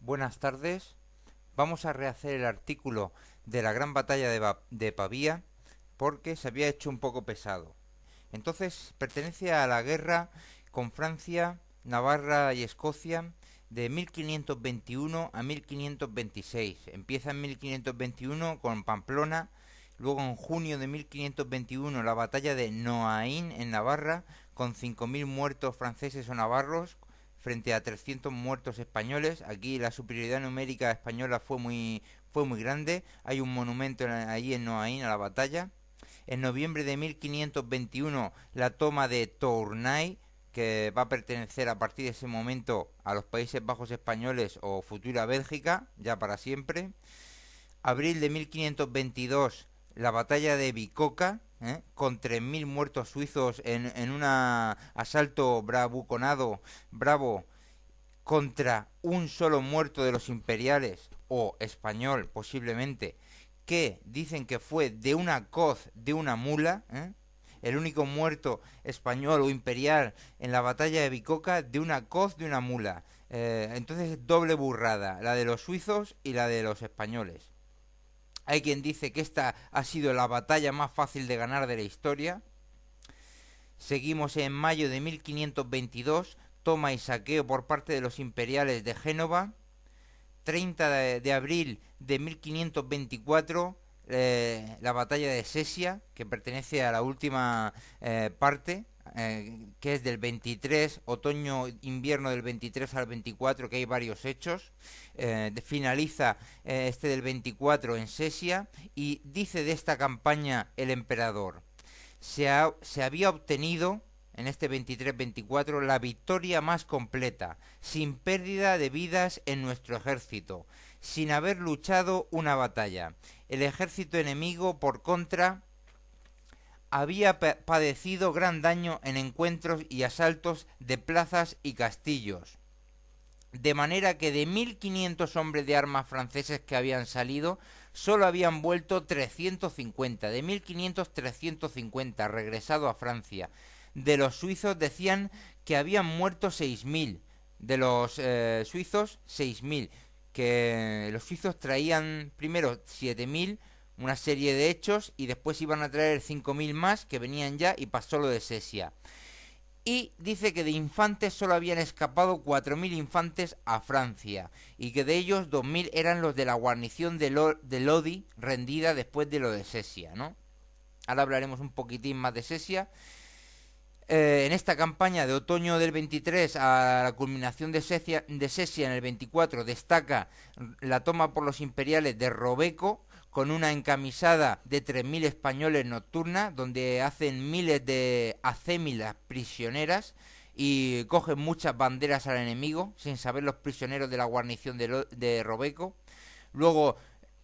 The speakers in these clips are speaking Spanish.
Buenas tardes. Vamos a rehacer el artículo de la gran batalla de Pavía porque se había hecho un poco pesado. Entonces, pertenece a la guerra con Francia, Navarra y Escocia de 1521 a 1526. Empieza en 1521 con Pamplona, luego en junio de 1521 la batalla de Noaín en Navarra con 5.000 muertos franceses o navarros frente a 300 muertos españoles. Aquí la superioridad numérica española fue muy grande. Hay un monumento allí en Noaín a la batalla. En noviembre de 1521 la toma de Tournai, que va a pertenecer a partir de ese momento a los Países Bajos españoles o futura Bélgica, ya para siempre. Abril de 1522 la batalla de Bicoca, con 3.000 muertos suizos en un asalto bravo contra un solo muerto de los imperiales, o español posiblemente, que dicen que fue de una coz de una mula, el único muerto español o imperial en la batalla de Bicoca de una coz de una mula. Entonces doble burrada, la de los suizos y la de los españoles. Hay quien dice que esta ha sido la batalla más fácil de ganar de la historia. Seguimos en mayo de 1522, toma y saqueo por parte de los imperiales de Génova. 30 de abril de 1524, la batalla de Sesia, que pertenece a la última parte, que es del 23, otoño-invierno del 23 al 24, que hay varios hechos. Finaliza este del 24 en Sesia y dice de esta campaña el emperador: se había obtenido en este 23-24 la victoria más completa, sin pérdida de vidas en nuestro ejército, sin haber luchado una batalla. El ejército enemigo, por contra, había padecido gran daño en encuentros y asaltos de plazas y castillos. De manera que de 1.500 hombres de armas franceses que habían salido, solo habían vuelto 350. De 1.500, 350 regresado a Francia. De los suizos decían que habían muerto 6.000. De los suizos, 6.000. Que los suizos traían primero 7.000, una serie de hechos, y después iban a traer 5.000 más que venían ya, y pasó lo de Sesia. Y dice que de infantes solo habían escapado 4.000 infantes a Francia, y que de ellos 2.000 eran los de la guarnición de Lodi, rendida después de lo de Sesia, ¿no? Ahora hablaremos un poquitín más de Sesia. En esta campaña de otoño del 23 a la culminación de Sesia en el 24 destaca la toma por los imperiales de Robeco, con una encamisada de 3.000 españoles nocturna, donde hacen miles de acémilas prisioneras y cogen muchas banderas al enemigo, sin saber los prisioneros de la guarnición de Robeco. Luego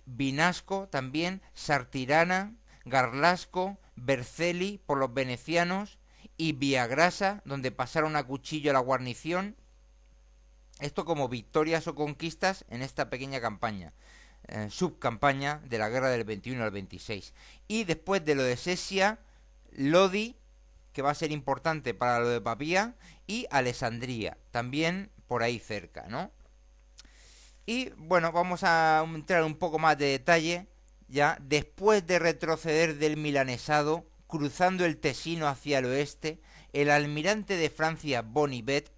Vinasco también, Sartirana, Garlasco, Vercelli por los venecianos y Villagrasa, donde pasaron a cuchillo a la guarnición. Esto como victorias o conquistas en esta pequeña campaña, subcampaña de la guerra del 21 al 26. Y después de lo de Sesia, Lodi, que va a ser importante para lo de Pavía, y Alessandria, también por ahí cerca, ¿no? Y bueno, vamos a entrar un poco más de detalle. Ya después de retroceder del milanesado, cruzando el Tesino hacia el oeste, el almirante de Francia Bonibet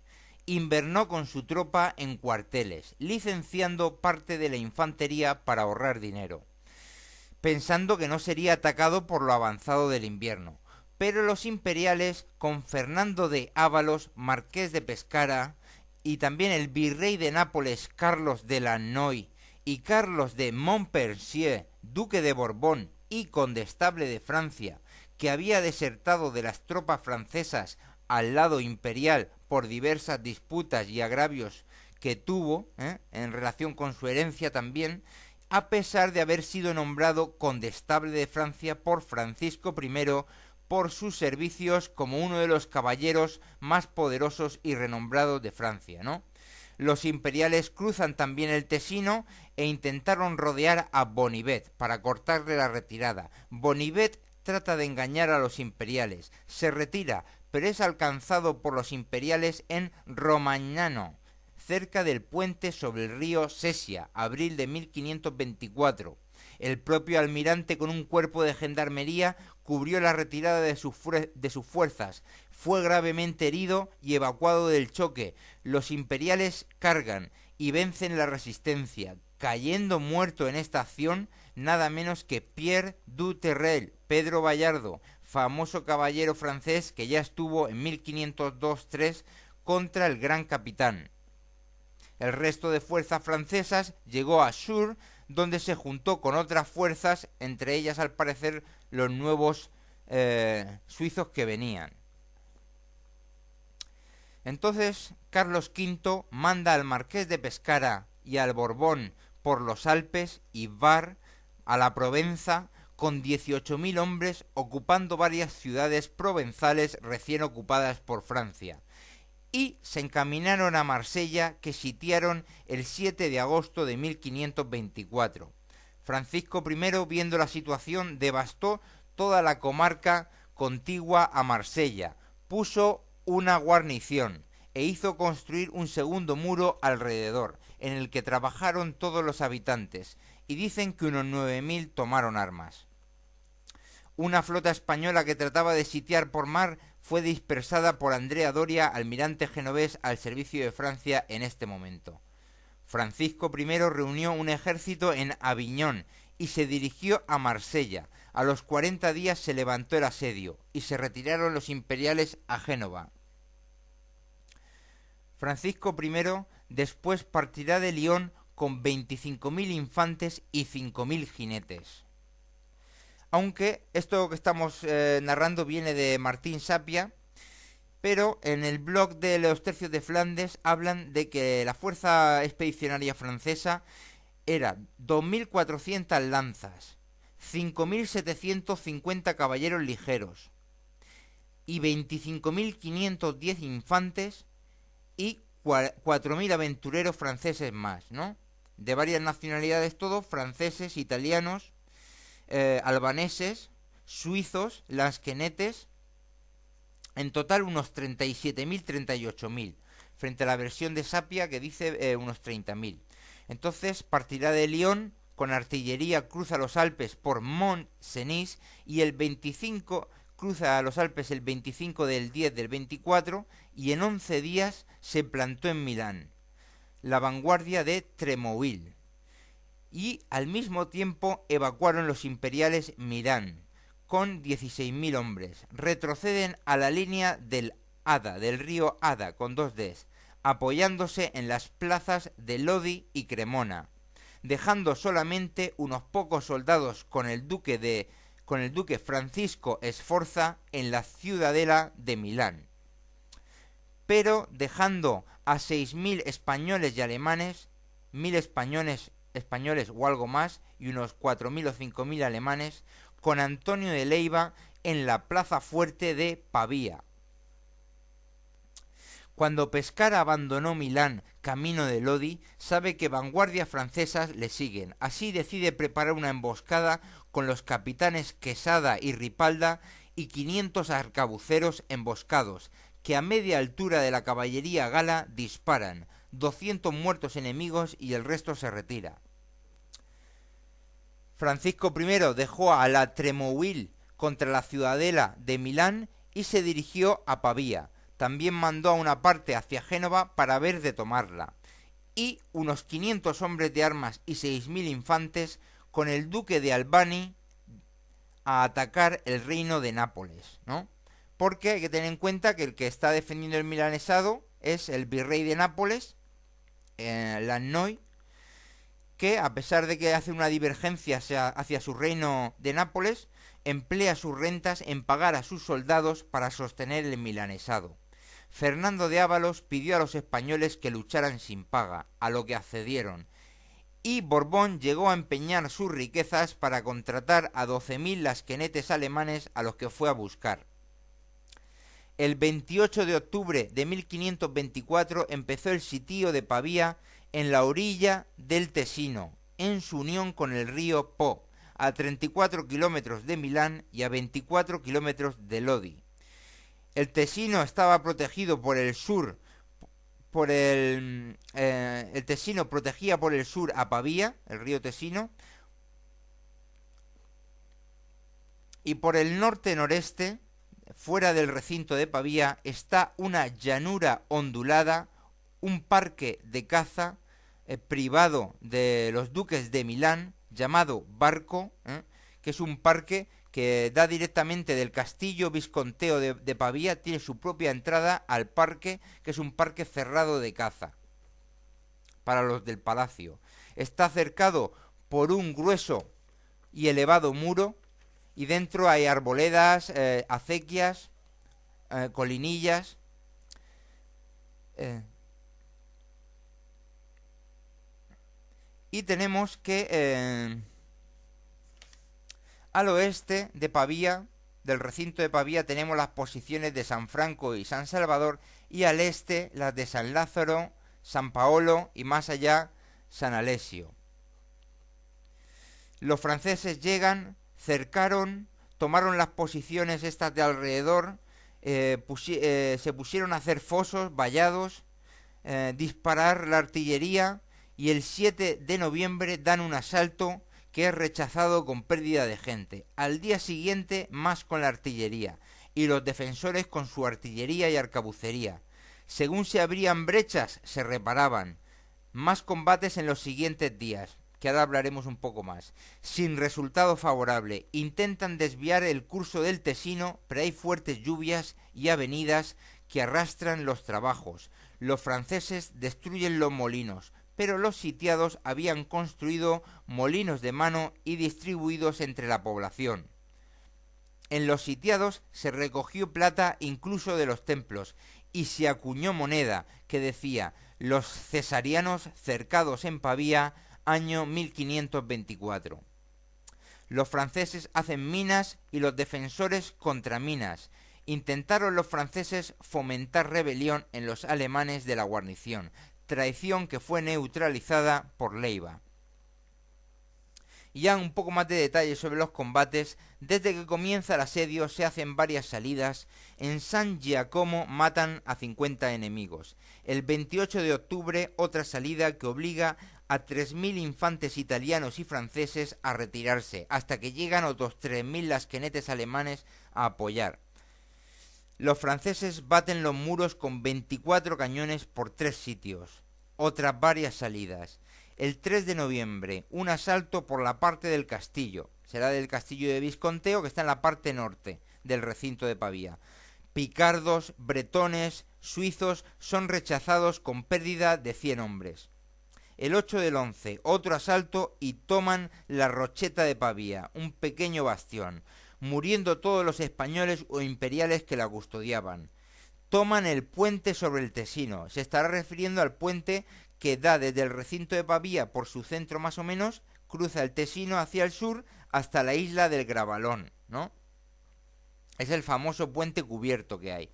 invernó con su tropa en cuarteles, licenciando parte de la infantería para ahorrar dinero, pensando que no sería atacado por lo avanzado del invierno. Pero los imperiales, con Fernando de Ávalos, marqués de Pescara, y también el virrey de Nápoles Carlos de Lannoy y Carlos de Montpensier, duque de Borbón y condestable de Francia, que había desertado de las tropas francesas al lado imperial por diversas disputas y agravios que tuvo, en relación con su herencia también, a pesar de haber sido nombrado condestable de Francia por Francisco I por sus servicios como uno de los caballeros más poderosos y renombrados de Francia, ¿no? Los imperiales cruzan también el Tesino e intentaron rodear a Bonibet para cortarle la retirada. Bonibet trata de engañar a los imperiales, se retira, pero es alcanzado por los imperiales en Romagnano, cerca del puente sobre el río Sesia, abril de 1524. El propio almirante, con un cuerpo de gendarmería, cubrió la retirada de sus fuerzas. Fue gravemente herido y evacuado del choque. Los imperiales cargan y vencen la resistencia, cayendo muerto en esta acción nada menos que Pierre du Terrel, Pedro Bayardo, famoso caballero francés que ya estuvo en 1502-3 contra el Gran Capitán. El resto de fuerzas francesas llegó a Sur, donde se juntó con otras fuerzas, entre ellas al parecer los nuevos suizos que venían. Entonces Carlos V manda al marqués de Pescara y al Borbón por los Alpes y Var a la Provenza con 18.000 hombres, ocupando varias ciudades provenzales recién ocupadas por Francia, y se encaminaron a Marsella, que sitiaron el 7 de agosto de 1524. Francisco I, viendo la situación, devastó toda la comarca contigua a Marsella, puso una guarnición e hizo construir un segundo muro alrededor, en el que trabajaron todos los habitantes, y dicen que unos 9.000 tomaron armas. Una flota española que trataba de sitiar por mar fue dispersada por Andrea Doria, almirante genovés al servicio de Francia en este momento. Francisco I reunió un ejército en Aviñón y se dirigió a Marsella. A los 40 días se levantó el asedio y se retiraron los imperiales a Génova. Francisco I después partirá de Lyon con 25.000 infantes y 5.000 jinetes. Aunque esto que estamos narrando viene de Martín Sapia, pero en el blog de los Tercios de Flandes hablan de que la fuerza expedicionaria francesa era 2.400 lanzas, 5.750 caballeros ligeros y 25.510 infantes y 4.000 aventureros franceses más, ¿no? De varias nacionalidades todos, franceses, italianos, albaneses, suizos, lansquenetes, en total unos 37.000, 38.000, frente a la versión de Sapia que dice unos 30.000. Entonces partirá de Lyon con artillería, cruza los Alpes por Mont-Cenis y el 25 cruza a los Alpes el 25 del 10 del 24 y en 11 días se plantó en Milán, la vanguardia de Tremouille. Y al mismo tiempo evacuaron los imperiales Milán, con 16.000 hombres. Retroceden a la línea del Adda, del río Adda, con 2 Ds, apoyándose en las plazas de Lodi y Cremona, dejando solamente unos pocos soldados con el duque Francisco Sforza en la ciudadela de Milán, pero dejando a 6.000 españoles y alemanes, 1.000 españoles o algo más, y unos 4.000 o 5.000 alemanes, con Antonio de Leiva en la plaza fuerte de Pavía. Cuando Pescara abandonó Milán camino de Lodi, sabe que vanguardias francesas le siguen. Así decide preparar una emboscada con los capitanes Quesada y Ripalda y 500 arcabuceros emboscados, que a media altura de la caballería gala disparan, 200 muertos enemigos y el resto se retira. Francisco I dejó a la Tremouille contra la ciudadela de Milán y se dirigió a Pavía. También mandó a una parte hacia Génova para ver de tomarla, y unos 500 hombres de armas y 6.000 infantes con el duque de Albany a atacar el reino de Nápoles, ¿no? Porque hay que tener en cuenta que el que está defendiendo el milanesado es el virrey de Nápoles, Lannoy, que a pesar de que hace una divergencia hacia su reino de Nápoles, emplea sus rentas en pagar a sus soldados para sostener el milanesado. Fernando de Ávalos pidió a los españoles que lucharan sin paga, a lo que accedieron, y Borbón llegó a empeñar sus riquezas para contratar a 12.000 lasquenetes alemanes a los que fue a buscar. El 28 de octubre de 1524 empezó el sitio de Pavía en la orilla del Tesino, en su unión con el río Po, a 34 kilómetros de Milán y a 24 kilómetros de Lodi. El Tesino estaba protegido por el sur por el Tesino protegía por el sur a Pavía, el río Tesino, y por el norte-noreste, fuera del recinto de Pavía, está una llanura ondulada, un parque de caza privado de los duques de Milán, llamado Barco, que es un parque que da directamente del castillo visconteo de Pavía, tiene su propia entrada al parque, que es un parque cerrado de caza para los del palacio. Está cercado por un grueso y elevado muro, y dentro hay arboledas, acequias, colinillas. Y tenemos que al oeste de Pavía, del recinto de Pavía, tenemos las posiciones de San Franco y San Salvador, y al este las de San Lázaro, San Paolo y más allá San Alessio. Los franceses llegan, cercaron, tomaron las posiciones estas de alrededor, se pusieron a hacer fosos, vallados, disparar la artillería, y el 7 de noviembre dan un asalto que es rechazado con pérdida de gente. Al día siguiente más con la artillería, y los defensores con su artillería y arcabucería. Según se abrían brechas, se reparaban. Más combates en los siguientes días, que ahora hablaremos un poco más. Sin resultado favorable, intentan desviar el curso del Tesino, pero hay fuertes lluvias y avenidas que arrastran los trabajos. Los franceses destruyen los molinos, pero los sitiados habían construido molinos de mano y distribuidos entre la población. En los sitiados se recogió plata incluso de los templos, y se acuñó moneda que decía: los cesarianos cercados en Pavía, año 1524. Los franceses hacen minas y los defensores contraminas. Intentaron los franceses fomentar rebelión en los alemanes de la guarnición, traición que fue neutralizada por Leiva. Y ya un poco más de detalles sobre los combates. Desde que comienza el asedio se hacen varias salidas. En San Giacomo matan a 50 enemigos. El 28 de octubre otra salida que obliga a 3.000 infantes italianos y franceses a retirarse, hasta que llegan otros 3.000 lasquenetes alemanes a apoyar. Los franceses baten los muros con 24 cañones por 3 sitios. Otras varias salidas. El 3 de noviembre, un asalto por la parte del castillo. Será del castillo de Visconteo, que está en la parte norte del recinto de Pavía. Picardos, bretones, suizos son rechazados con pérdida de 100 hombres. El 8 del 11, otro asalto y toman la Rocheta de Pavía, un pequeño bastión, muriendo todos los españoles o imperiales que la custodiaban. Toman el puente sobre el Tesino. Se estará refiriendo al puente que da desde el recinto de Pavía por su centro más o menos, cruza el Tesino hacia el sur hasta la isla del Gravalón, ¿no? Es el famoso puente cubierto que hay.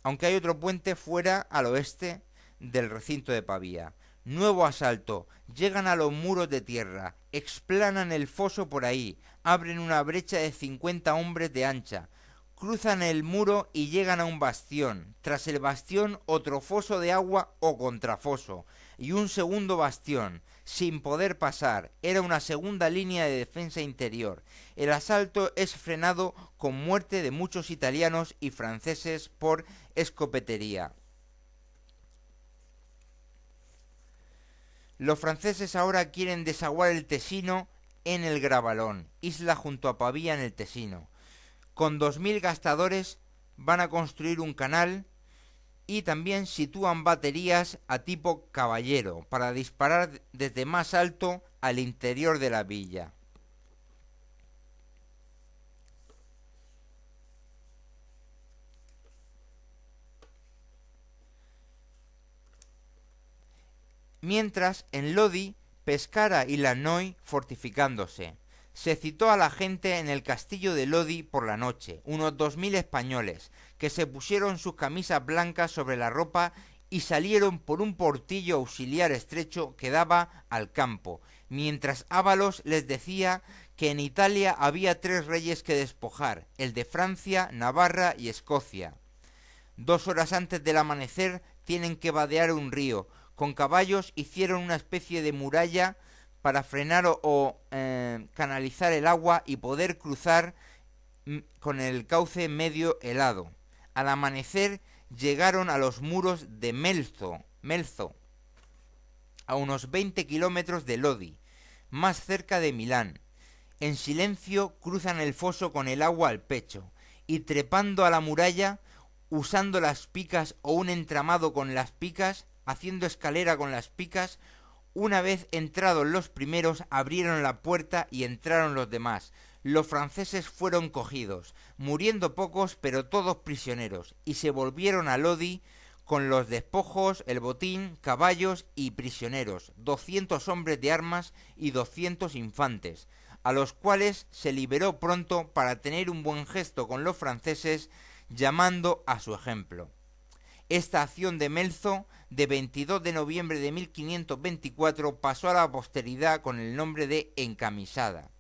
Aunque hay otro puente fuera al oeste del recinto de Pavía. Nuevo asalto. Llegan a los muros de tierra, explanan el foso por ahí, abren una brecha de 50 hombres de ancha, cruzan el muro y llegan a un bastión. Tras el bastión otro foso de agua o contrafoso, y un segundo bastión, sin poder pasar. Era una segunda línea de defensa interior. El asalto es frenado con muerte de muchos italianos y franceses por escopetería. Los franceses ahora quieren desaguar el Tesino en el Gravalón, isla junto a Pavía en el Tesino. Con 2.000 gastadores van a construir un canal y también sitúan baterías a tipo caballero para disparar desde más alto al interior de la villa. Mientras, en Lodi, Pescara y Lannoy fortificándose. Se citó a la gente en el castillo de Lodi por la noche, unos 2.000 españoles, que se pusieron sus camisas blancas sobre la ropa y salieron por un portillo auxiliar estrecho que daba al campo, mientras Ávalos les decía que en Italia había 3 reyes que despojar, el de Francia, Navarra y Escocia. 2 horas antes del amanecer tienen que vadear un río. Con caballos hicieron una especie de muralla para frenar o canalizar el agua y poder cruzar con el cauce medio helado. Al amanecer llegaron a los muros de Melzo, a unos 20 kilómetros de Lodi, más cerca de Milán. En silencio cruzan el foso con el agua al pecho, y trepando a la muralla, usando las picas o un entramado con las picas, haciendo escalera con las picas, una vez entrados los primeros, abrieron la puerta y entraron los demás. Los franceses fueron cogidos, muriendo pocos, pero todos prisioneros, y se volvieron a Lodi con los despojos, el botín, caballos y prisioneros, 200 hombres de armas y 200 infantes, a los cuales se liberó pronto para tener un buen gesto con los franceses, llamando a su ejemplo. Esta acción de Melzo, de 22 de noviembre de 1524, pasó a la posteridad con el nombre de Encamisada.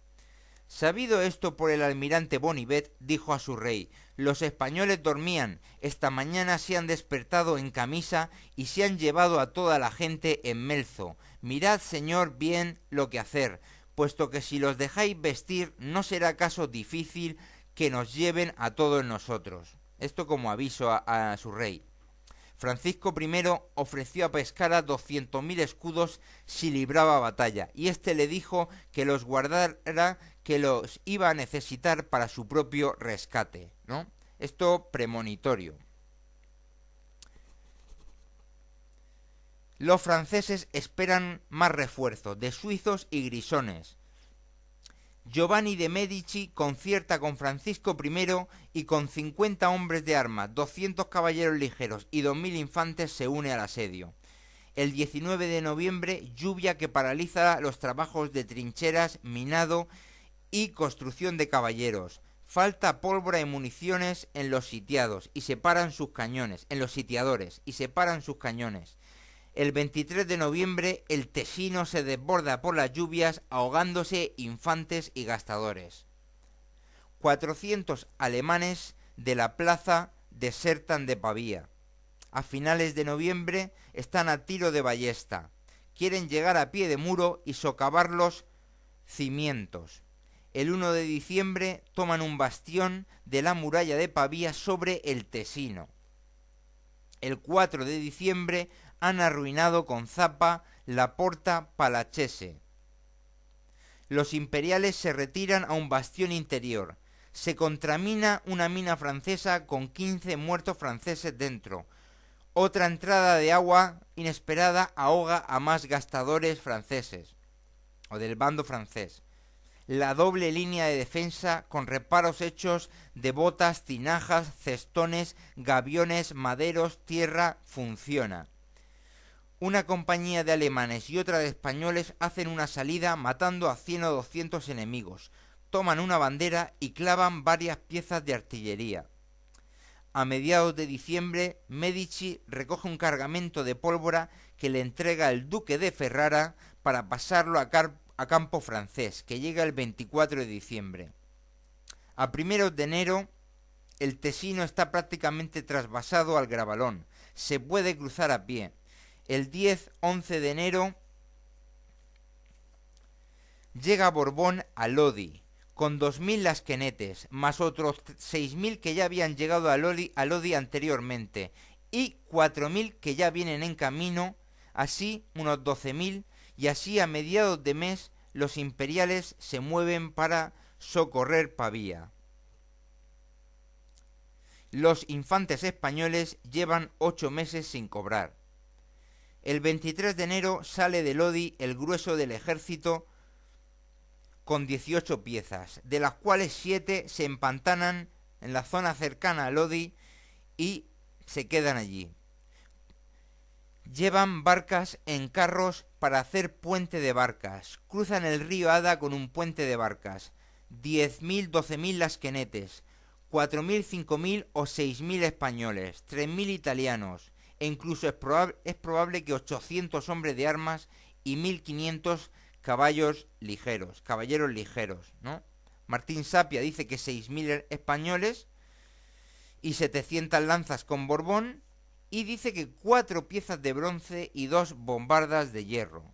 Sabido esto por el almirante Bonivet, dijo a su rey: los españoles dormían, esta mañana se han despertado en camisa y se han llevado a toda la gente en Melzo. Mirad, señor, bien lo que hacer, puesto que si los dejáis vestir no será caso difícil que nos lleven a todos nosotros. Esto como aviso a su rey. Francisco I ofreció a Pescara 200.000 escudos si libraba batalla, y éste le dijo que los guardara, que los iba a necesitar para su propio rescate, ¿no? Esto premonitorio. Los franceses esperan más refuerzos de suizos y grisones. Giovanni de Medici concierta con Francisco I y con 50 hombres de armas, 200 caballeros ligeros y 2.000 infantes se une al asedio. El 19 de noviembre, lluvia que paraliza los trabajos de trincheras, minado y construcción de caballeros. Falta pólvora y municiones en los sitiados y separan sus cañones, en los sitiadores, y separan sus cañones. El 23 de noviembre el Tesino se desborda por las lluvias, ahogándose infantes y gastadores. 400 alemanes de la plaza desertan de Pavía. A finales de noviembre están a tiro de ballesta. Quieren llegar a pie de muro y socavar los cimientos. El 1 de diciembre toman un bastión de la muralla de Pavía sobre el Tesino. El 4 de diciembre han arruinado con Zapa la Porta Palacese. Los imperiales se retiran a un bastión interior. Se contramina una mina francesa con 15 muertos franceses dentro. Otra entrada de agua inesperada ahoga a más gastadores franceses, o del bando francés. La doble línea de defensa, con reparos hechos de botas, tinajas, cestones, gaviones, maderos, tierra, funciona. Una compañía de alemanes y otra de españoles hacen una salida matando a 100 o 200 enemigos, toman una bandera y clavan varias piezas de artillería. A mediados de diciembre, Medici recoge un cargamento de pólvora que le entrega el duque de Ferrara para pasarlo a campo francés, que llega el 24 de diciembre. A primeros de enero, el Tesino está prácticamente trasvasado al Gravalón. Se puede cruzar a pie. El 10-11 de enero llega Borbón a Lodi, con 2.000 lasquenetes, más otros 6.000 que ya habían llegado a Lodi anteriormente, y 4.000 que ya vienen en camino, así unos 12.000, y así a mediados de mes los imperiales se mueven para socorrer Pavía. Los infantes españoles llevan 8 meses sin cobrar. El 23 de enero sale de Lodi el grueso del ejército con 18 piezas, de las cuales 7 se empantanan en la zona cercana a Lodi y se quedan allí. Llevan barcas en carros para hacer puente de barcas. Cruzan el río Ada con un puente de barcas. 10.000, 12.000 lasquenetes, 4.000, 5.000 o 6.000 españoles, 3.000 italianos, e incluso es probable que 800 hombres de armas y 1.500 caballeros ligeros, ¿no? Martín Sapia dice que 6.000 españoles y 700 lanzas con Borbón, y dice que 4 piezas de bronce y 2 bombardas de hierro,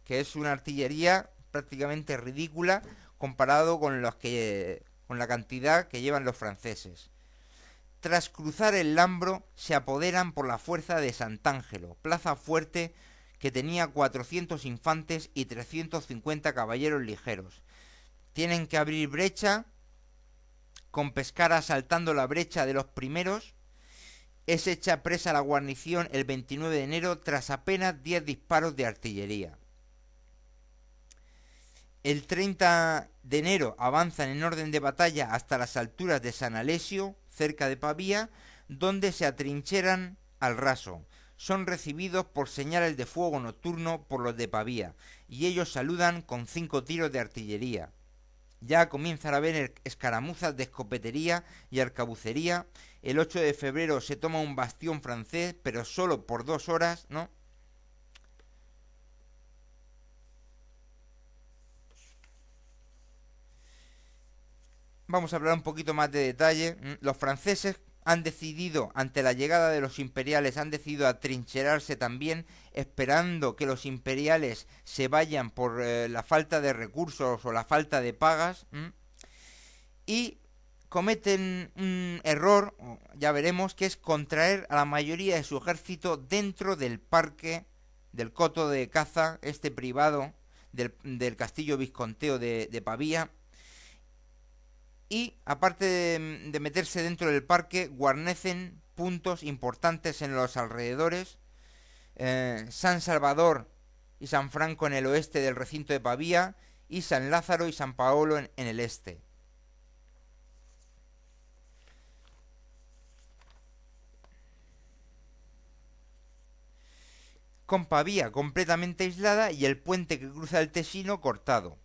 que es una artillería prácticamente ridícula comparado con la cantidad que llevan los franceses. Tras cruzar el Lambro, se apoderan por la fuerza de Sant'Angelo, plaza fuerte que tenía 400 infantes y 350 caballeros ligeros. Tienen que abrir brecha, con Pescara asaltando la brecha de los primeros. Es hecha presa la guarnición el 29 de enero tras apenas 10 disparos de artillería. El 30 de enero avanzan en orden de batalla hasta las alturas de San Alessio, cerca de Pavía, donde se atrincheran al raso. Son recibidos por señales de fuego nocturno por los de Pavía, y ellos saludan con 5 tiros de artillería. Ya comienzan a haber escaramuzas de escopetería y arcabucería. El 8 de febrero se toma un bastión francés, pero solo por 2 horas, ¿no? Vamos a hablar un poquito más de detalle. Los franceses han decidido, ante la llegada de los imperiales, han decidido atrincherarse también, esperando que los imperiales se vayan por la falta de recursos o la falta de pagas. Y cometen un error, ya veremos, que es contraer a la mayoría de su ejército dentro del parque, del coto de caza, privado, del castillo visconteo de Pavía. Y, aparte de meterse dentro del parque, guarnecen puntos importantes en los alrededores. San Salvador y San Franco en el oeste del recinto de Pavía, y San Lázaro y San Paolo en el este. Con Pavía completamente aislada y el puente que cruza el Tesino cortado.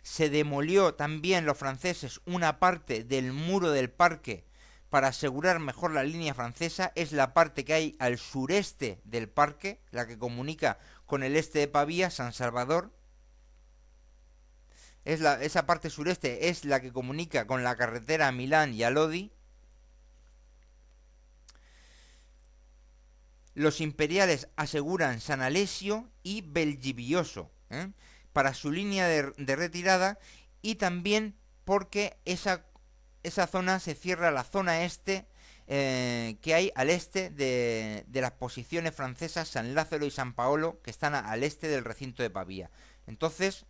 Se demolió también los franceses una parte del muro del parque para asegurar mejor la línea francesa. Es la parte que hay al sureste del parque, la que comunica con el este de Pavía, San Salvador. Esa parte sureste es la que comunica con la carretera a Milán y a Lodi. Los imperiales aseguran San Alessio y Belgivioso, para su línea de retirada, y también porque esa zona se cierra la zona este que hay al este de las posiciones francesas San Lázaro y San Paolo, que están al este del recinto de Pavía. Entonces,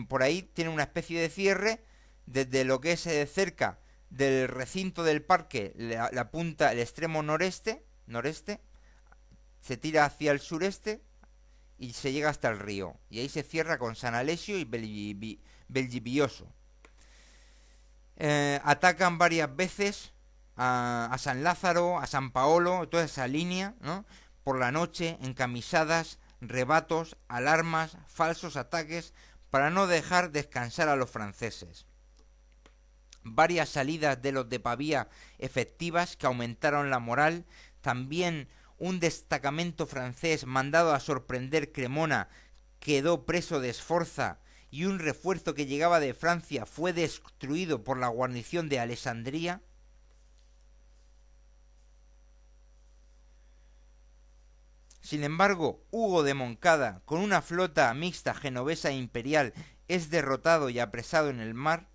por ahí tiene una especie de cierre desde lo que es cerca del recinto del parque, la punta, el extremo noreste, se tira hacia el sureste y se llega hasta el río. Y ahí se cierra con San Alessio y Belgivioso. Atacan varias veces a San Lázaro, a San Paolo, toda esa línea, ¿no? Por la noche, encamisadas, rebatos, alarmas, falsos ataques, para no dejar descansar a los franceses. Varias salidas de los de Pavía efectivas que aumentaron la moral. También un destacamento francés mandado a sorprender Cremona quedó preso de Sforza, y un refuerzo que llegaba de Francia fue destruido por la guarnición de Alessandría. Sin embargo, Hugo de Moncada, con una flota mixta genovesa e imperial, es derrotado y apresado en el mar.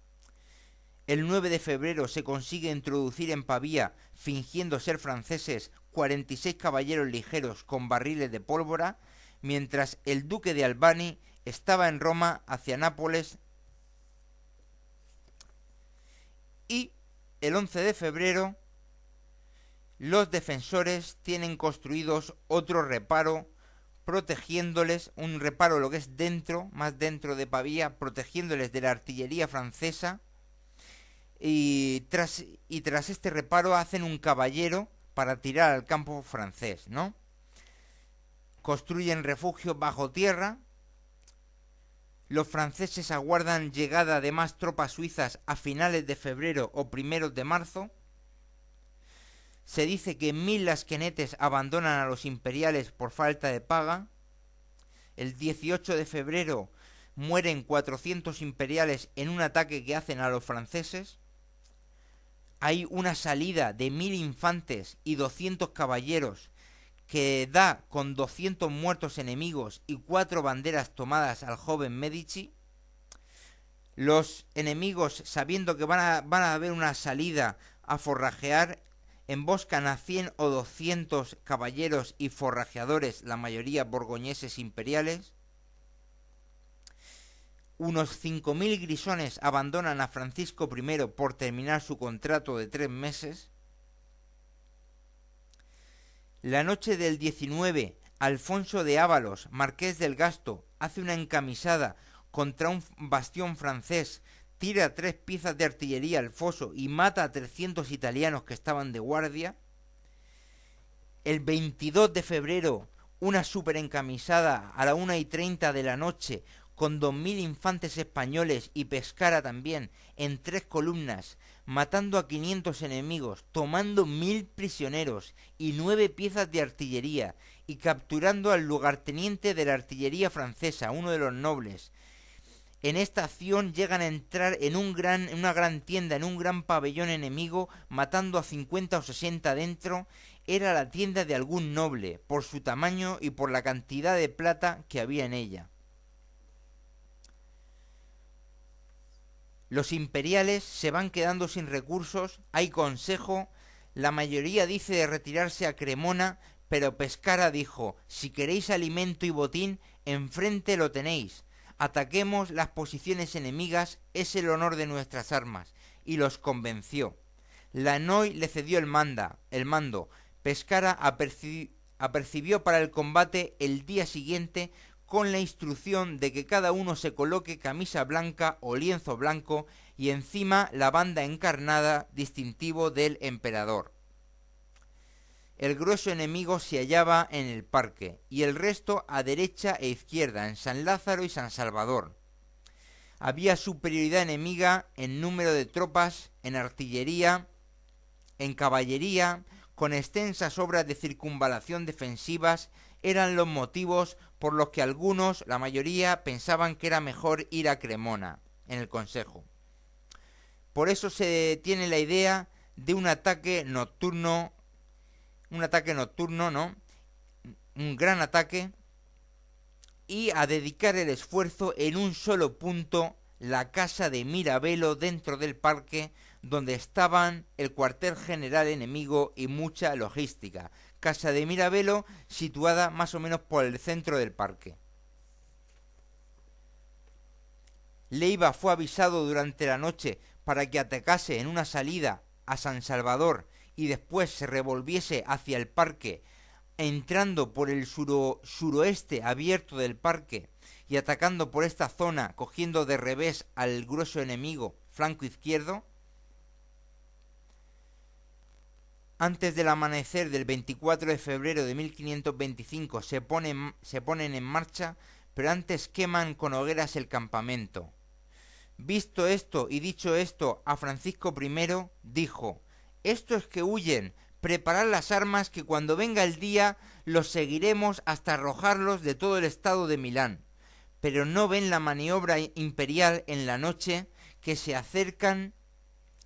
El 9 de febrero se consigue introducir en Pavía, fingiendo ser franceses, 46 caballeros ligeros con barriles de pólvora, mientras el duque de Albani estaba en Roma hacia Nápoles. Y el 11 de febrero los defensores tienen construidos otro reparo, protegiéndoles, un reparo lo que es dentro, más dentro de Pavía, protegiéndoles de la artillería francesa. Y tras este reparo hacen un caballero para tirar al campo francés, ¿no? Construyen refugio bajo tierra. Los franceses aguardan llegada de más tropas suizas a finales de febrero o primeros de marzo. Se dice que 1000 lasquenetes abandonan a los imperiales por falta de paga. El 18 de febrero mueren 400 imperiales en un ataque que hacen a los franceses. hay una salida de 1000 infantes y 200 caballeros que da con 200 muertos enemigos y 4 banderas tomadas al joven Medici. Los enemigos, sabiendo que van a haber una salida a forrajear, emboscan a 100 o 200 caballeros y forrajeadores, la mayoría borgoñeses imperiales. Unos 5000 grisones abandonan a Francisco I por terminar su contrato de 3 meses. La noche del 19, Alfonso de Ávalos, marqués del Gasto, hace una encamisada contra un bastión francés, tira 3 piezas de artillería al foso y mata a 300 italianos que estaban de guardia. El 22 de febrero, una superencamisada a la 1:30 de la noche con 2000 infantes españoles y Pescara también, en 3 columnas, matando a 500 enemigos, tomando 1000 prisioneros y 9 piezas de artillería, y capturando al lugarteniente de la artillería francesa, uno de los nobles. En esta acción llegan a entrar en una gran tienda, en un gran pabellón enemigo, matando a 50 o 60 dentro. Era la tienda de algún noble, por su tamaño y por la cantidad de plata que había en ella. Los imperiales se van quedando sin recursos, hay consejo, la mayoría dice de retirarse a Cremona, pero Pescara dijo: si queréis alimento y botín, enfrente lo tenéis, ataquemos las posiciones enemigas, es el honor de nuestras armas, y los convenció. Lannoy le cedió el mando, Pescara apercibió para el combate el día siguiente, con la instrucción de que cada uno se coloque camisa blanca o lienzo blanco y encima la banda encarnada, distintivo del emperador. El grueso enemigo se hallaba en el parque y el resto a derecha e izquierda, en San Lázaro y San Salvador. Había superioridad enemiga en número de tropas, en artillería, en caballería, con extensas obras de circunvalación defensivas. Eran los motivos por los que algunos, la mayoría, pensaban que era mejor ir a Cremona, en el consejo. Por eso se tiene la idea de un ataque nocturno, ¿no? Un gran ataque, y a dedicar el esfuerzo en un solo punto, la casa de Mirabello dentro del parque, donde estaban el cuartel general enemigo y mucha logística. Casa de Mirabello, situada más o menos por el centro del parque. Leiva fue avisado durante la noche para que atacase en una salida a San Salvador y después se revolviese hacia el parque, entrando por el suroeste abierto del parque y atacando por esta zona, cogiendo de revés al grueso enemigo, flanco izquierdo. Antes del amanecer del 24 de febrero de 1525 se ponen en marcha, pero antes queman con hogueras el campamento. Visto esto y dicho esto a Francisco I, dijo: estos que huyen, preparad las armas, que cuando venga el día los seguiremos hasta arrojarlos de todo el estado de Milán. Pero no ven la maniobra imperial en la noche, que se acercan,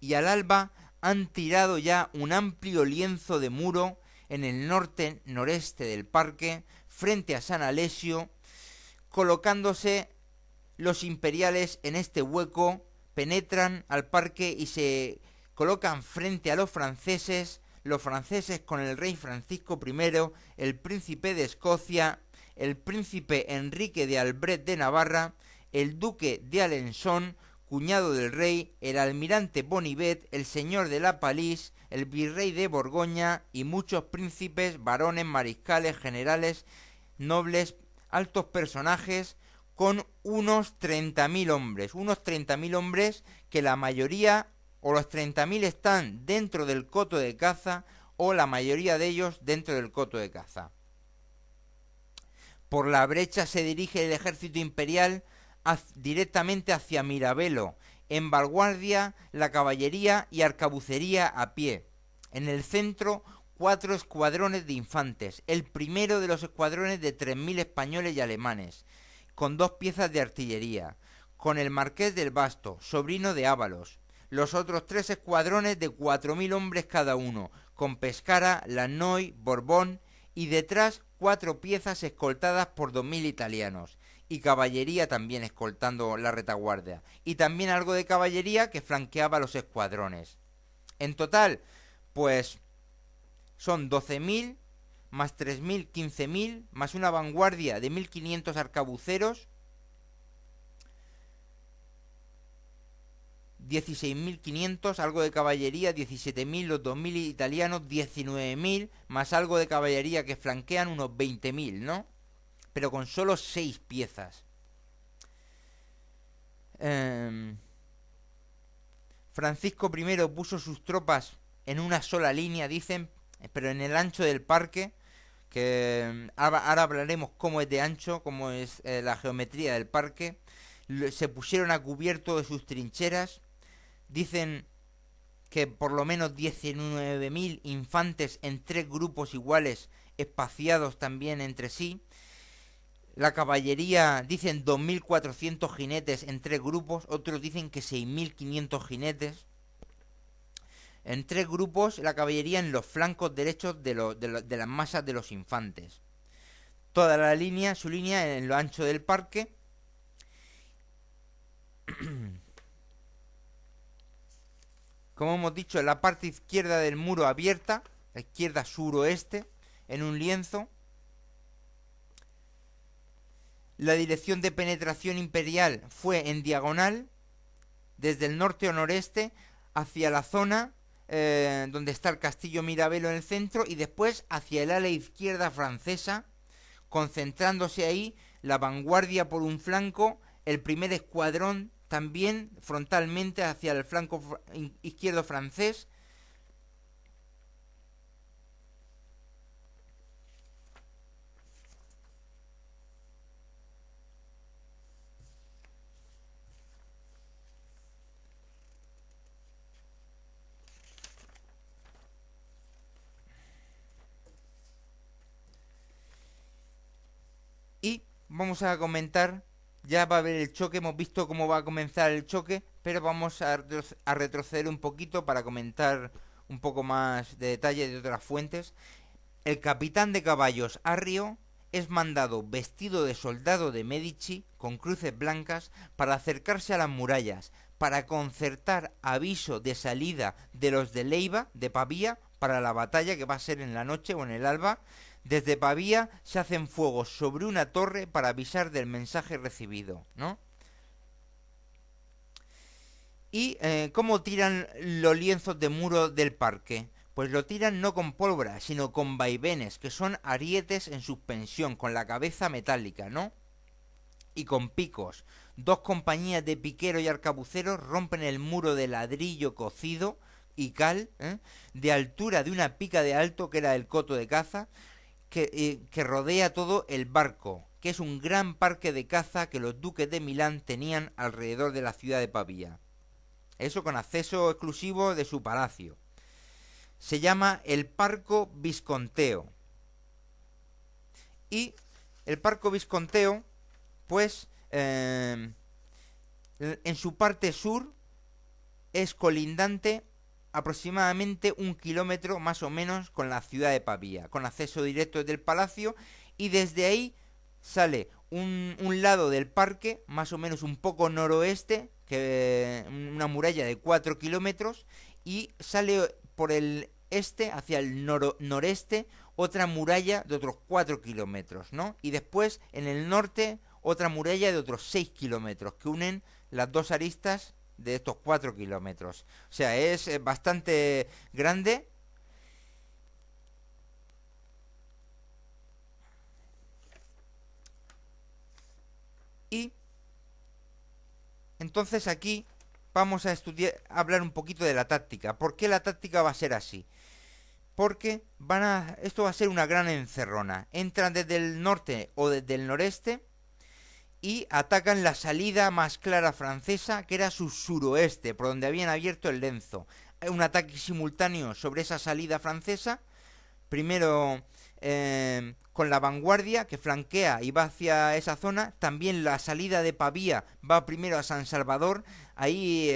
y al alba han tirado ya un amplio lienzo de muro en el noreste del parque, frente a San Alessio, colocándose los imperiales en este hueco, penetran al parque y se colocan frente a los franceses con el rey Francisco I, el príncipe de Escocia, el príncipe Enrique de Albret de Navarra, el duque de Alençon, cuñado del rey, el almirante Bonivet, el señor de la Palís, el virrey de Borgoña y muchos príncipes, varones, mariscales, generales, nobles, altos personajes, con unos 30.000 hombres, que la mayoría, o los 30.000 están dentro del coto de caza, o la mayoría de ellos dentro del coto de caza. Por la brecha se dirige el ejército imperial directamente hacia Mirabello, en vanguardia la caballería y arcabucería a pie. En el centro, 4 escuadrones de infantes, el primero de los escuadrones de 3000 españoles y alemanes, con 2 piezas de artillería, con el marqués del Basto, sobrino de Ávalos. los otros 3 escuadrones de 4.000 hombres cada uno, con Pescara, Lannoy, Borbón y detrás 4 piezas escoltadas por 2.000 italianos y caballería también escoltando la retaguardia y también algo de caballería que flanqueaba los escuadrones. En total, pues son 12.000 más 3.000, 15.000 más una vanguardia de 1.500 arcabuceros, 16.500, algo de caballería, 17.000, los 2.000 italianos, 19.000, más algo de caballería que flanquean, unos 20.000, ¿no? Pero con solo 6 piezas. Francisco I puso sus tropas en una sola línea, dicen, pero en el ancho del parque, que ahora hablaremos cómo es de ancho, cómo es la geometría del parque. Se pusieron a cubierto de sus trincheras. Dicen que por lo menos 19.000 infantes en 3 grupos iguales, espaciados también entre sí. La caballería, dicen 2.400 jinetes en 3 grupos, otros dicen que 6.500 jinetes. En 3 grupos, la caballería en los flancos derechos de las masas de los infantes. Toda la línea, su línea en lo ancho del parque. Como hemos dicho, en la parte izquierda del muro abierta, la izquierda suroeste, en un lienzo. La dirección de penetración imperial fue en diagonal, desde el norte o noreste, hacia la zona donde está el castillo Mirabello en el centro, y después hacia el ala izquierda francesa, concentrándose ahí la vanguardia por un flanco, el primer escuadrón también frontalmente hacia el flanco izquierdo francés. Y vamos a comentar, ya va a haber el choque, hemos visto cómo va a comenzar el choque, pero vamos a retroceder un poquito para comentar un poco más de detalle de otras fuentes. El capitán de caballos Arrio es mandado vestido de soldado de Medici, con cruces blancas, para acercarse a las murallas, para concertar aviso de salida de los de Leiva, de Pavía, para la batalla que va a ser en la noche o en el alba. Desde Pavía se hacen fuegos sobre una torre para avisar del mensaje recibido, ¿no? ¿Y cómo tiran los lienzos de muro del parque? Pues lo tiran no con pólvora, sino con vaivenes, que son arietes en suspensión, con la cabeza metálica, ¿no? Y con picos. 2 compañías de piqueros y arcabuceros rompen el muro de ladrillo cocido y cal, de altura de una pica de alto, que era el coto de caza, que rodea todo el barco, que es un gran parque de caza que los duques de Milán tenían alrededor de la ciudad de Pavía. Eso con acceso exclusivo de su palacio. Se llama el Parco Visconteo. Y el Parco Visconteo, pues, en su parte sur es colindante aproximadamente 1 kilómetro más o menos con la ciudad de Pavía, con acceso directo desde el palacio, y desde ahí sale un lado del parque, más o menos un poco noroeste, que una muralla de 4 kilómetros, y sale por el este hacia el noreste otra muralla de otros 4 kilómetros, ¿no? Y después en el norte otra muralla de otros 6 kilómetros que unen las dos aristas de estos 4 kilómetros. O sea, es bastante grande. Y entonces aquí vamos a hablar un poquito de la táctica. ¿Por qué la táctica va a ser así? Porque esto va a ser una gran encerrona. Entran desde el norte o desde el noreste y atacan la salida más clara francesa, que era su suroeste, por donde habían abierto el Lenzo. Un ataque simultáneo sobre esa salida francesa. Primero con la vanguardia que flanquea y va hacia esa zona. También la salida de Pavía va primero a San Salvador. Ahí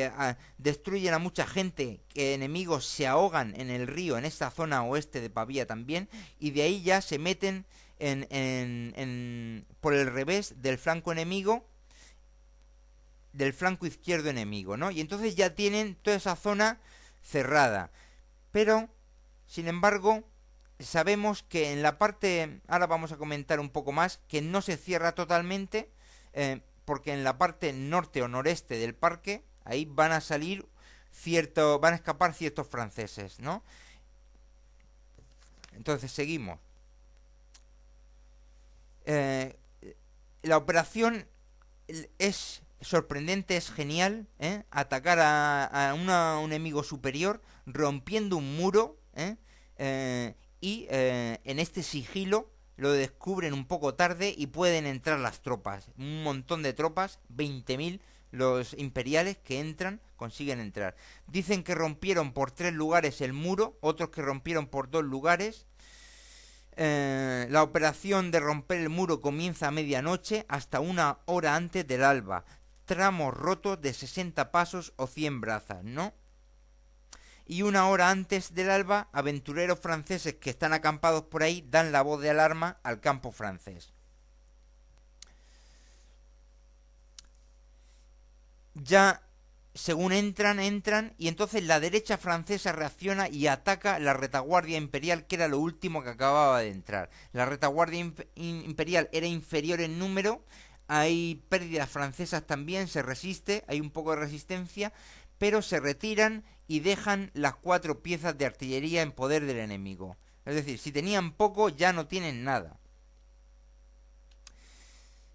destruyen a mucha gente, que enemigos se ahogan en el río, en esta zona oeste de Pavía también. Y de ahí ya se meten por el revés del flanco enemigo, del flanco izquierdo enemigo, ¿no? Y entonces ya tienen toda esa zona cerrada. Pero, sin embargo, sabemos que en la parte, ahora vamos a comentar un poco más, que no se cierra totalmente, porque en la parte norte o noreste del parque, ahí van a salir van a escapar ciertos franceses, ¿no? Entonces seguimos. Eh, la operación es sorprendente, es genial, ¿eh? Atacar un enemigo superior rompiendo un muro, ¿eh? En este sigilo lo descubren un poco tarde y pueden entrar las tropas, un montón de tropas, 20.000, los imperiales que entran, consiguen entrar. Dicen que rompieron por 3 lugares el muro, otros que rompieron por 2 lugares. La operación de romper el muro comienza a medianoche hasta 1 hora antes del alba. Tramos rotos de 60 pasos o 100 brazas, ¿no? Y 1 hora antes del alba, aventureros franceses que están acampados por ahí dan la voz de alarma al campo francés. Ya, según entran, y entonces la derecha francesa reacciona y ataca la retaguardia imperial, que era lo último que acababa de entrar. La retaguardia imperial era inferior en número, hay pérdidas francesas también, se resiste, hay un poco de resistencia, pero se retiran y dejan las 4 piezas de artillería en poder del enemigo. Es decir, si tenían poco, ya no tienen nada.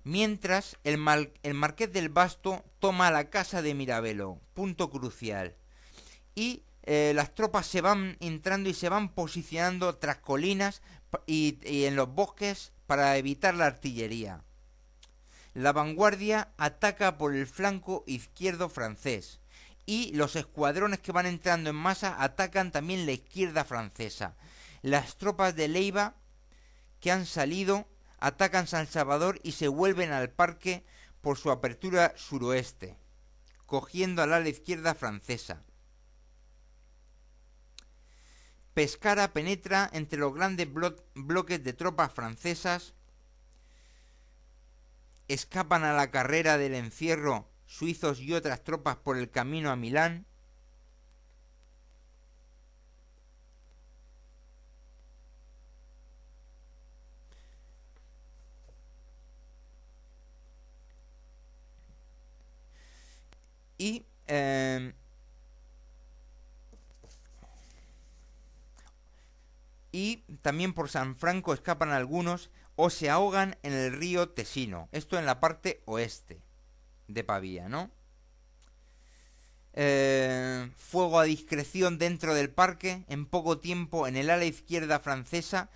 Mientras, el marqués del Basto toma la casa de Mirabelo, punto crucial. Y las tropas se van entrando y se van posicionando tras colinas y en los bosques para evitar la artillería. La vanguardia ataca por el flanco izquierdo francés y los escuadrones que van entrando en masa atacan también la izquierda francesa. Las tropas de Leiva que han salido atacan San Salvador y se vuelven al parque por su apertura suroeste, cogiendo al ala izquierda francesa. Pescara penetra entre los grandes bloques de tropas francesas, escapan a la carrera del encierro suizos y otras tropas por el camino a Milán. Y también por San Franco escapan algunos o se ahogan en el río Tesino. Esto en la parte oeste de Pavía, ¿no? Fuego a discreción dentro del parque. En poco tiempo, en el ala izquierda francesa,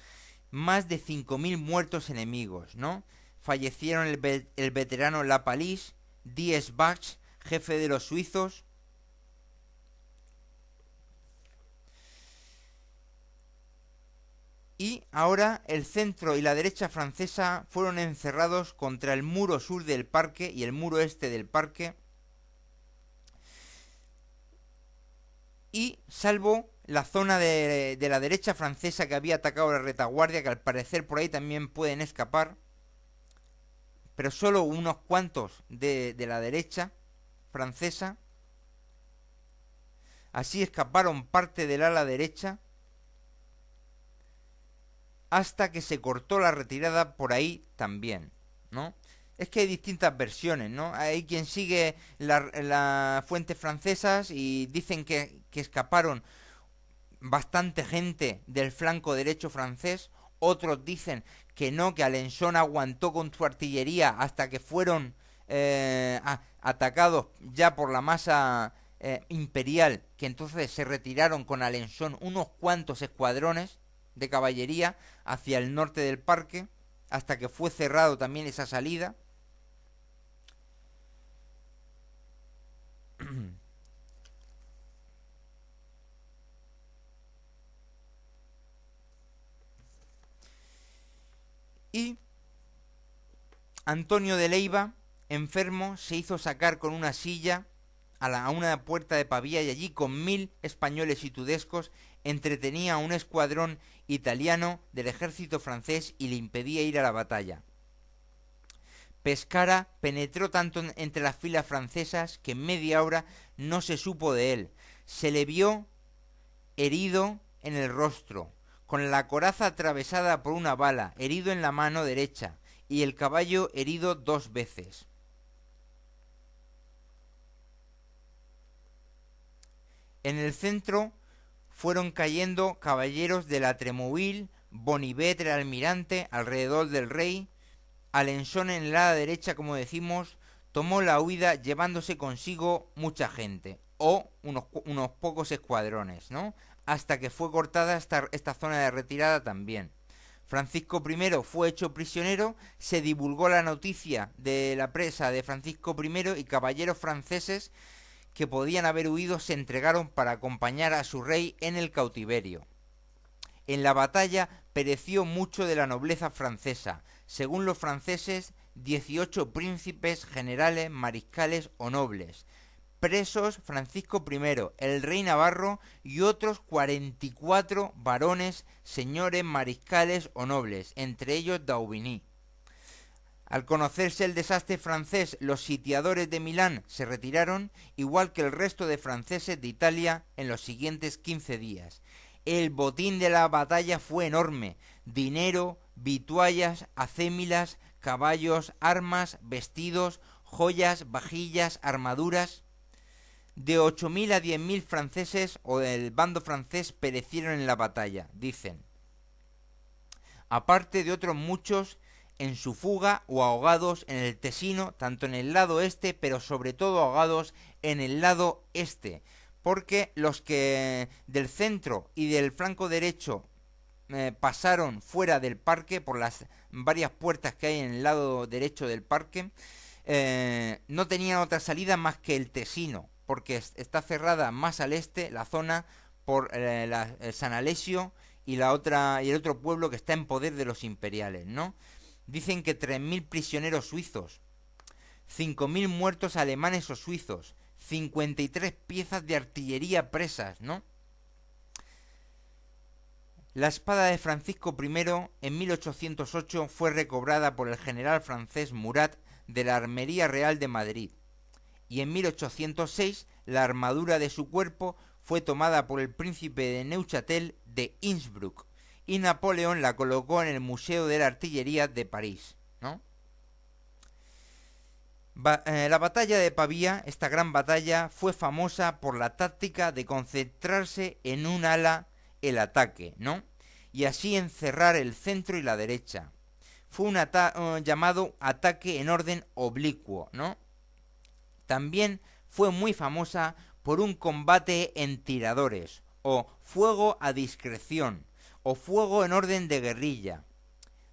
más de 5.000 muertos enemigos, ¿no? Fallecieron el veterano Lapalisse, Dies Bach, jefe de los suizos. Y ahora el centro y la derecha francesa fueron encerrados contra el muro sur del parque y el muro este del parque. Y salvo la zona de la derecha francesa que había atacado la retaguardia, que al parecer por ahí también pueden escapar, pero solo unos cuantos de la derecha francesa. Así escaparon parte del ala derecha hasta que se cortó la retirada por ahí también, ¿no? Es que hay distintas versiones, ¿no? Hay quien sigue las fuentes francesas y dicen que escaparon bastante gente del flanco derecho francés. Otros dicen que no, que Alençon aguantó con su artillería hasta que fueron atacados ya por la masa imperial, que entonces se retiraron con Alençon unos cuantos escuadrones de caballería hacia el norte del parque, hasta que fue cerrado también esa salida. Y Antonio de Leiva, enfermo, se hizo sacar con una silla a una puerta de Pavía y allí con 1000 españoles y tudescos entretenía a un escuadrón italiano del ejército francés y le impedía ir a la batalla. Pescara penetró tanto entre las filas francesas que en media hora no se supo de él. Se le vio herido en el rostro, con la coraza atravesada por una bala, herido en la mano derecha, y el caballo herido 2 veces. En el centro fueron cayendo caballeros de la Tremouille, Bonivet el almirante, alrededor del rey. Alençon en la derecha, como decimos, tomó la huida llevándose consigo mucha gente, o unos pocos escuadrones, ¿no? Hasta que fue cortada esta zona de retirada también. Francisco I fue hecho prisionero, se divulgó la noticia de la presa de Francisco I y caballeros franceses que podían haber huido se entregaron para acompañar a su rey en el cautiverio. En la batalla pereció mucho de la nobleza francesa, según los franceses, 18 príncipes, generales, mariscales o nobles. Presos Francisco I, el rey Navarro y otros 44 varones, señores, mariscales o nobles, entre ellos Daubigny. Al conocerse el desastre francés, los sitiadores de Milán se retiraron, igual que el resto de franceses de Italia en los siguientes 15 días. El botín de la batalla fue enorme: dinero, vituallas, acémilas, caballos, armas, vestidos, joyas, vajillas, armaduras. De 8.000 a 10.000 franceses o del bando francés perecieron en la batalla, dicen. Aparte de otros muchos en su fuga o ahogados en el Tesino, tanto en el lado este, pero sobre todo ahogados en el lado este, porque los que del centro y del flanco derecho pasaron fuera del parque por las varias puertas que hay en el lado derecho del parque, no tenían otra salida más que el Tesino, porque está cerrada más al este la zona por San Alessio y el otro pueblo que está en poder de los imperiales, ¿no? Dicen que 3.000 prisioneros suizos, 5.000 muertos alemanes o suizos, 53 piezas de artillería presas, ¿no? La espada de Francisco I en 1808 fue recobrada por el general francés Murat de la Armería Real de Madrid, y en 1806 la armadura de su cuerpo fue tomada por el príncipe de Neuchâtel de Innsbruck, y Napoleón la colocó en el Museo de la Artillería de París, ¿no? La batalla de Pavía, esta gran batalla, fue famosa por la táctica de concentrarse en un ala el ataque, ¿no? Y así encerrar el centro y la derecha. Fue un llamado ataque en orden oblicuo, ¿no? También fue muy famosa por un combate en tiradores, o fuego a discreción, o fuego en orden de guerrilla.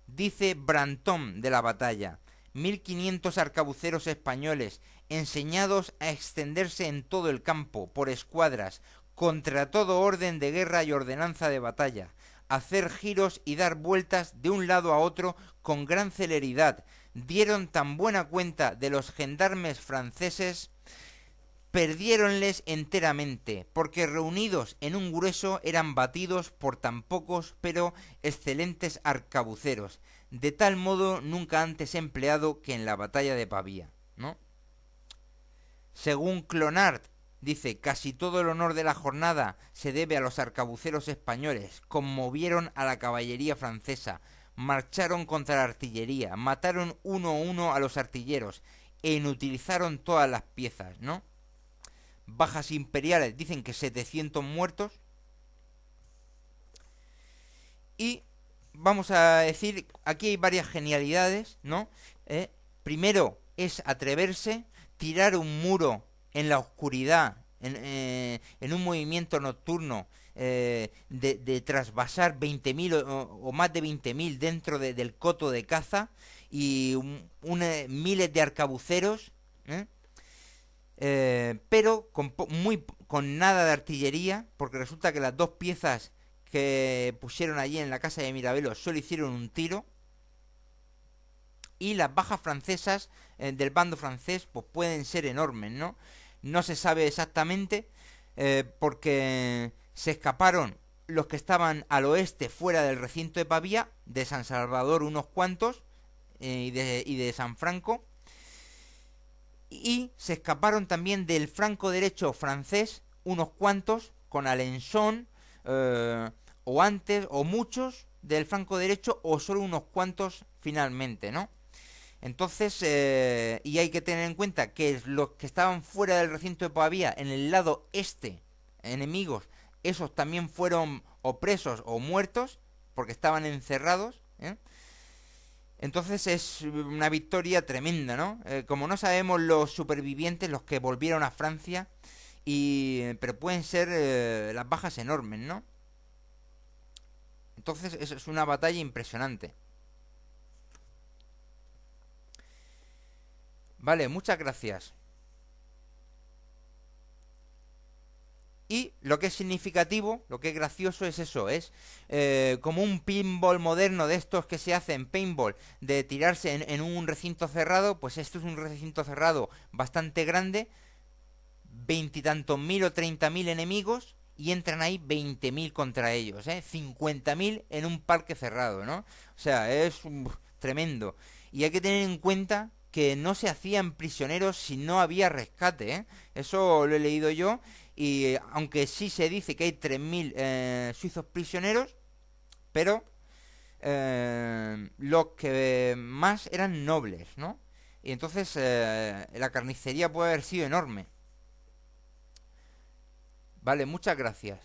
Dice Brantón de la batalla: 1.500 arcabuceros españoles, enseñados a extenderse en todo el campo, por escuadras, contra todo orden de guerra y ordenanza de batalla, hacer giros y dar vueltas de un lado a otro con gran celeridad, dieron tan buena cuenta de los gendarmes franceses, perdiéronles enteramente, porque reunidos en un grueso eran batidos por tan pocos pero excelentes arcabuceros, de tal modo nunca antes empleado que en la batalla de Pavía, ¿no? Según Clonard, dice: casi todo el honor de la jornada se debe a los arcabuceros españoles, conmovieron a la caballería francesa, marcharon contra la artillería, mataron uno a uno a los artilleros e inutilizaron todas las piezas, ¿no? Bajas imperiales, dicen que 700 muertos. Y vamos a decir, aquí hay varias genialidades, ¿no? Primero es atreverse, tirar un muro en la oscuridad, en un movimiento nocturno, de trasvasar 20.000 o más de 20.000 dentro del coto de caza, y miles de arcabuceros, pero con nada de artillería, porque resulta que las 2 piezas que pusieron allí en la casa de Mirabelo solo hicieron un tiro, y las bajas francesas del bando francés pues pueden ser enormes, ¿no? No se sabe exactamente porque se escaparon los que estaban al oeste fuera del recinto de Pavía, de San Salvador unos cuantos y de San Franco, y se escaparon también del flanco derecho francés unos cuantos con Alençon, o antes o muchos del flanco derecho o solo unos cuantos finalmente, ¿no? Entonces, y hay que tener en cuenta que los que estaban fuera del recinto de Pavía, en el lado este, enemigos, esos también fueron o presos o muertos, porque estaban encerrados, ¿eh? Entonces es una victoria tremenda, ¿no? Como no sabemos los supervivientes, los que volvieron a Francia, pero pueden ser las bajas enormes, ¿no? Entonces es una batalla impresionante. Vale, muchas gracias. Y lo que es significativo, lo que es gracioso es eso, es como un pinball moderno de estos que se hace en paintball, de tirarse en un recinto cerrado, pues esto es un recinto cerrado bastante grande, veintitantos mil o 30.000 enemigos, y entran ahí 20.000 contra ellos, 50.000 en un parque cerrado, ¿no? O sea, es tremendo. Y hay que tener en cuenta que no se hacían prisioneros si no había rescate, ¿eh? Eso lo he leído yo, y aunque sí se dice que hay 3.000 suizos prisioneros, pero los que más eran nobles, ¿no? Y entonces la carnicería puede haber sido enorme. Vale, muchas gracias.